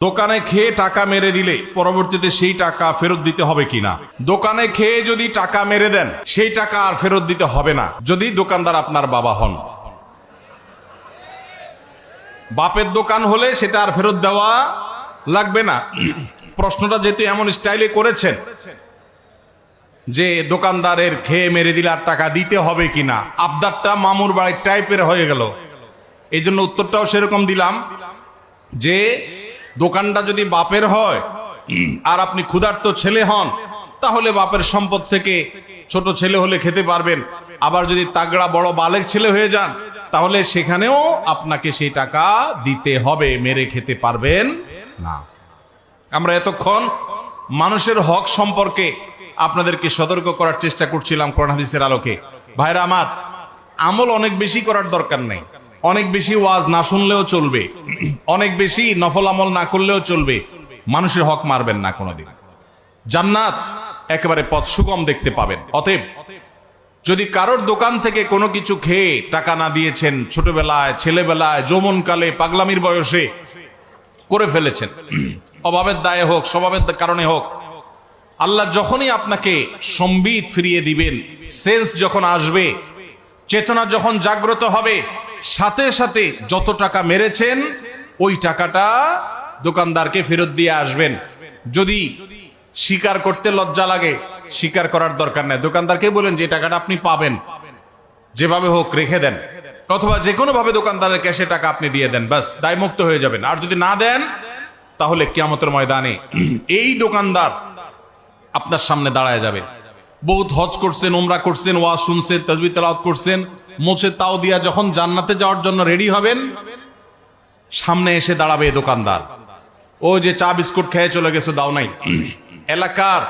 দোকানে খেয়ে টাকা মেরে দিলে পরবর্তীতে সেই টাকা ফেরত দিতে হবে কিনা? দোকানে খেয়ে যদি টাকা মেরে দেন সেই টাকা আর ফেরত দিতে হবে না যদি দোকানদার আপনার বাবা হন। বাপের দোকান হলে সেটা আর ফেরত দেওয়া লাগবে না। প্রশ্নটা যেহেতু এমন স্টাইলে করেছেন যে দোকানদারের খেয়ে মেরে দিলে আর টাকা দিতে হবে কিনা, আবদারটা মামুর বাড়ির টাইপের হয়ে গেল। এই জন্য উত্তরটাও সেরকম দিলাম যে দোকানটা যদি বাপের হয় আর আপনি ক্ষুধার্ত ছেলে হন তাহলে বাপের সম্পদ থেকে ছোট ছেলে হলে খেতে পারবেন। আবার যদি তাগড়া বড় বালেক ছেলে হয়ে যান তাহলে সেখানেও আপনাকে সেই টাকা দিতে হবে, মেরে খেতে পারবেন না। আমরা এতক্ষণ মানুষের হক সম্পর্কে আপনাদেরকে সতর্ক করার চেষ্টা করছিলাম কোরআন হাদিসের আলোকে। ভাইরা আমার, আমল অনেক বেশি করার দরকার নেই, অনেক বেশি ওয়াজ না শুনলেও চলবে, অনেক বেশি নফল আমল না করলেও চলবে, মানুষের হক মারবেন না কোনোদিন। জান্নাত একেবারে পথ সুগম দেখতে পাবেন। অতএব যদি কারোর দোকান থেকে কোনো কিছু খেয়ে টাকা না দিয়েছেন, ছোটবেলায়, ছেলেবেলায়, যৌবনকালে, পাগলামির বয়সে করে ফেলেছেন, অভাবের দায়ে হোক, স্বভাবের কারণে হোক, আল্লাহ যখনই আপনাকে সম্বিত ফিরিয়ে দিবেন, সেন্স যখন আসবে, চেতনা যখন জাগ্রত হবে, সাথে সাথে যত টাকা মেরেছেন ওই টাকাটা দোকানদারকে ফেরত দিয়ে আসবেন। যদি স্বীকার করতে লজ্জা লাগে স্বীকার করার দরকার নেই, দোকানদারকে বলেন যে টাকাটা আপনি পাবেন, যেভাবে হোক রেখে দেন, অথবা যে কোনো ভাবে দোকানদারের ক্যাশে টাকা আপনি দিয়ে দেন, বাস দায়মুক্ত হয়ে যাবেন। আর যদি না দেন তাহলে কিয়ামতের ময়দানে এই দোকানদার আপনার সামনে দাঁড়ায় যাবে। বহুত হজ করছেন, উমরা করছেন, ওয়াজ শুনছেন, তাসবিহ তেলাওয়াত করছেন, মোছে তাও দিয়া যখন জান্নাতে যাওয়ার জন্য রেডি হবেন, সামনে এসে দাঁড়াবে দোকানদার। ও যে চা বিস্কুট খেয়ে চলে গেছে দাও নাই, এলাকার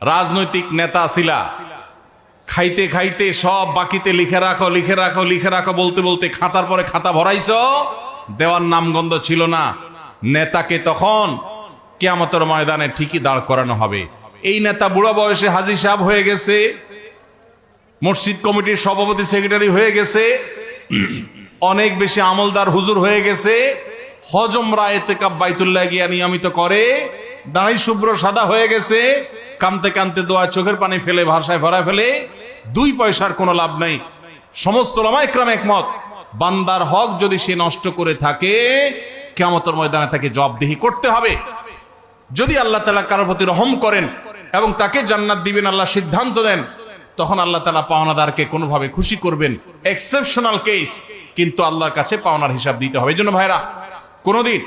রাজনৈতিক নেতা ছিলা, খাইতে খাইতে সব বাকিতে লিখে রাখো লিখে রাখো লিখে রাখো বলতে বলতে খাতার পরে খাতা ভরাইছো, দেওয়ার নামগন্ধ ছিল না। নেতাকে তখন কিয়ামতের ময়দানে ঠিকই দাঁড় করানো হবে। এই নেতা বুড়া বয়সে হাজী সাহেব হয়ে গেছে, মসজিদ কমিটির সভাপতি সেক্রেটারি হয়ে গেছে, অনেক বেশি আমলদার হুজুর হয়ে গেছে, হজমরা এতেকাব বাইতুল্লাহ গিয়া নিয়মিত করে, দাঁড়াই শুভ্র সাদা হয়ে গেছে, কানতে কানতে দোয়া চোখের পানি ফেলে ভাষায় ভরা ফেলে, 2 পয়সার কোনো লাভ নাই। সমস্ত উলামা ইকরাম একমত, বান্দার হক যদি সে নষ্ট করে থাকে কিয়ামতের ময়দানে তাকে জবাবদিহি করতে হবে। যদি আল্লাহ তাআলা কারোর প্রতি রহম করেন এবং তাকে জান্নাত দিবেন আল্লাহ সিদ্ধান্ত দেন, তখন আল্লাহ তাআলা পাওনাদারকে কোনোভাবে খুশি করবেন, এক্সেপশনাল কেস, কিন্তু আল্লাহর কাছে পাওনার হিসাব দিতে হবে। এই জন্য ভাইরা, কোনোদিন